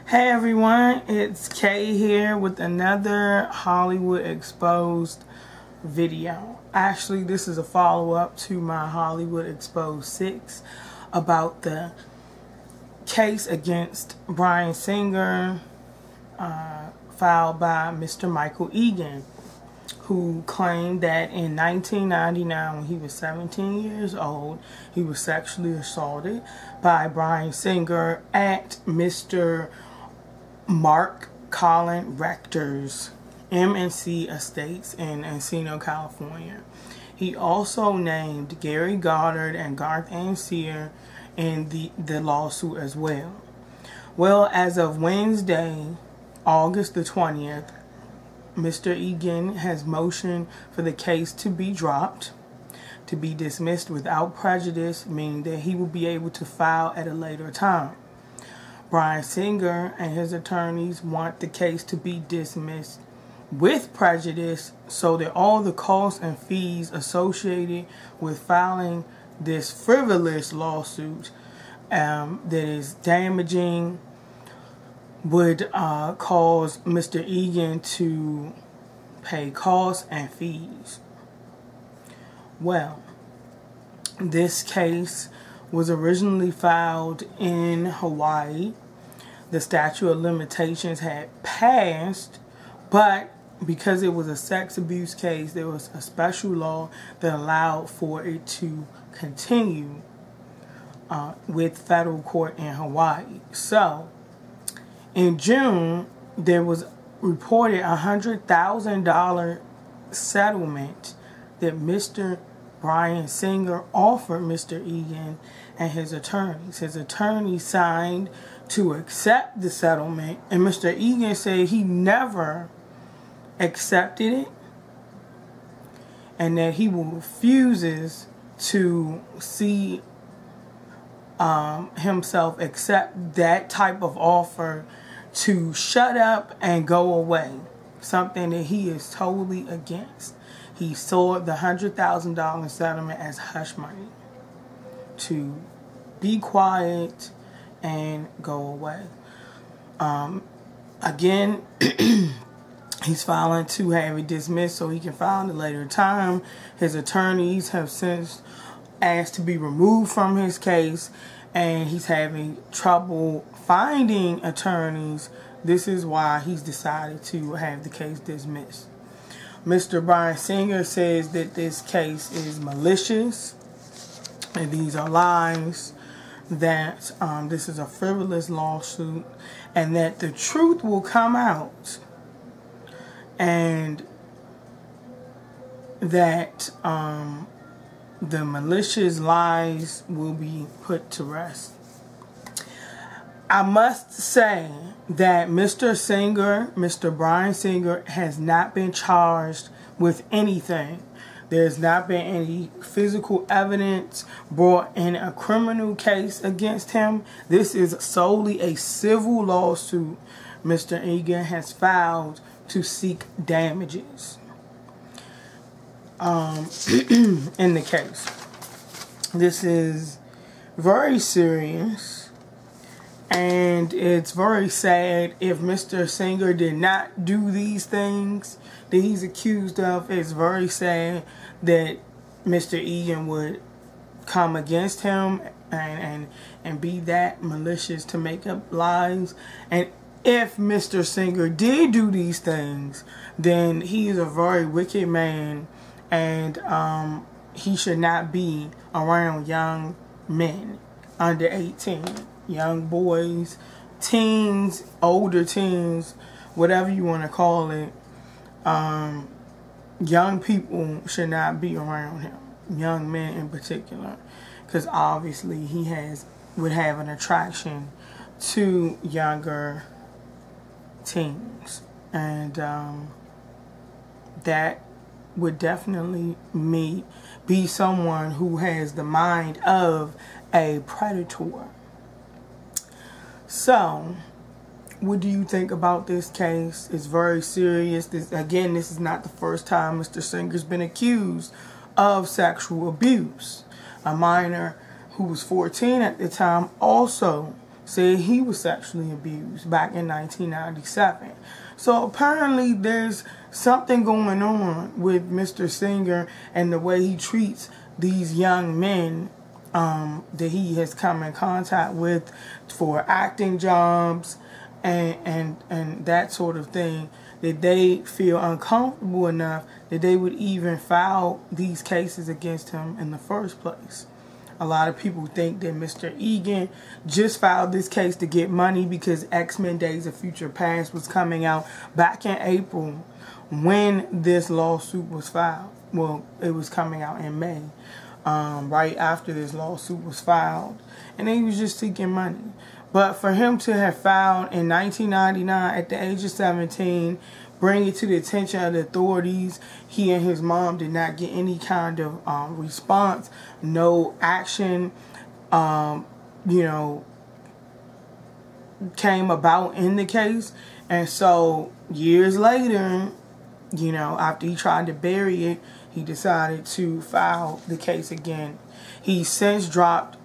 Hey everyone, it's Kay here with another Hollywood Exposed video. Actually, this is a follow-up to my Hollywood Exposed 6 about the case against Bryan Singer filed by Mr. Michael Egan, who claimed that in 1999, when he was 17 years old, he was sexually assaulted by Bryan Singer at Mr. Mark Colin Rector's M&C Estates in Encino, California. He also named Gary Goddard and Garth Ancier in the lawsuit as well. Well, as of Wednesday, August the 20th, Mr. Egan has motioned for the case to be dropped, to be dismissed without prejudice, meaning that he will be able to file at a later time. Bryan Singer and his attorneys want the case to be dismissed with prejudice so that all the costs and fees associated with filing this frivolous lawsuit that is damaging would cause Mr. Egan to pay costs and fees. Well, this case was originally filed in Hawaii. The statute of limitations had passed, but because it was a sex abuse case, there was a special law that allowed for it to continue with federal court in Hawaii. So, in June, there was reported $100,000 settlement that Mr. Bryan Singer offered Mr. Egan and his attorneys. His attorney signed to accept the settlement, and Mr. Egan said he never accepted it and that he refuses to see himself accept that type of offer to shut up and go away, something that he is totally against. He saw the $100,000 settlement as hush money to be quiet and go away. Again, he's filing to have it dismissed so he can file at a later time. His attorneys have since asked to be removed from his case, and he's having trouble finding attorneys. This is why he's decided to have the case dismissed. Mr. Bryan Singer says that this case is malicious and these are lies, that this is a frivolous lawsuit, and that the truth will come out, and that the malicious lies will be put to rest. I must say that Mr. Bryan Singer has not been charged with anything. There's not been any physical evidence brought in a criminal case against him. This is solely a civil lawsuit Mr. Egan has filed to seek damages in the case. This is very serious. And it's very sad. If Mr. Singer did not do these things that he's accused of, it's very sad that Mr. Egan would come against him and be that malicious to make up lies. And if Mr. Singer did do these things, then he is a very wicked man, and he should not be around young men under 18. Young boys, teens, older teens, whatever you want to call it. Young people should not be around him. Young men in particular. Because obviously he would have an attraction to younger teens. And that would definitely be someone who has the mind of a predator. So, what do you think about this case? It's very serious. This is not the first time Mr. Singer's been accused of sexual abuse. A minor who was 14 at the time also said he was sexually abused back in 1997. So apparently there's something going on with Mr. Singer and the way he treats these young men that he has come in contact with for acting jobs and that sort of thing, that they feel uncomfortable enough that they would even file these cases against him in the first place. A lot of people think that Mr. Egan just filed this case to get money because X-Men Days of Future Past was coming out back in April when this lawsuit was filed. Well, it was coming out in May, right after this lawsuit was filed. And he was just seeking money. But for him to have filed in 1999 at the age of 17, bring it to the attention of the authorities, he and his mom did not get any kind of response, no action, came about in the case. And so years later, after he tried to bury it, he decided to file the case again. He's since dropped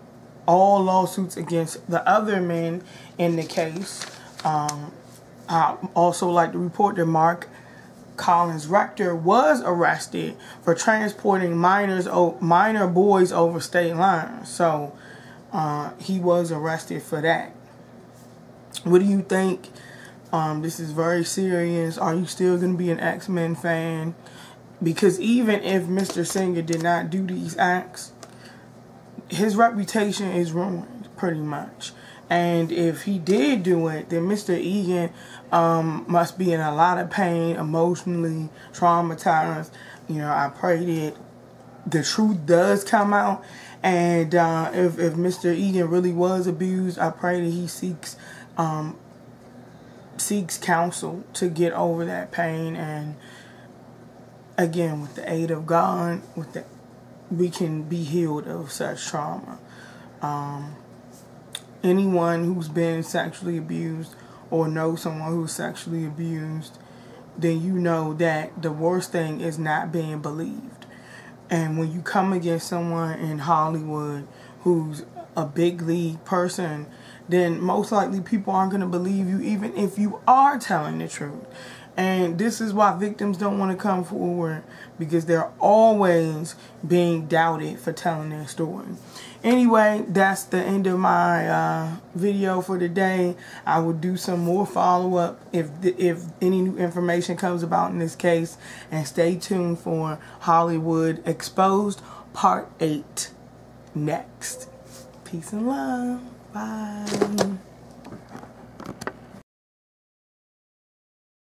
all lawsuits against the other men in the case. I also like to report that Mark Collins Rector was arrested for transporting minor boys over state lines. So he was arrested for that. What do you think? This is very serious. Are you still going to be an X-Men fan? Because even if Mr. Singer did not do these acts, his reputation is ruined pretty much. And if he did do it, then Mr. Egan must be in a lot of pain, emotionally traumatized. I pray that the truth does come out. And if Mr. Egan really was abused, I pray that he seeks counsel to get over that pain. And again, with the aid of God, we can be healed of such trauma. Anyone who's been sexually abused or knows someone who's sexually abused, then you know that the worst thing is not being believed. And when you come against someone in Hollywood who's a big league person, then most likely people aren't going to believe you even if you are telling the truth. And this is why victims don't want to come forward, because they're always being doubted for telling their story. Anyway, that's the end of my video for today. I will do some more follow-up if any new information comes about in this case. And stay tuned for Hollywood Exposed Part 8 next. Peace and love. Bye.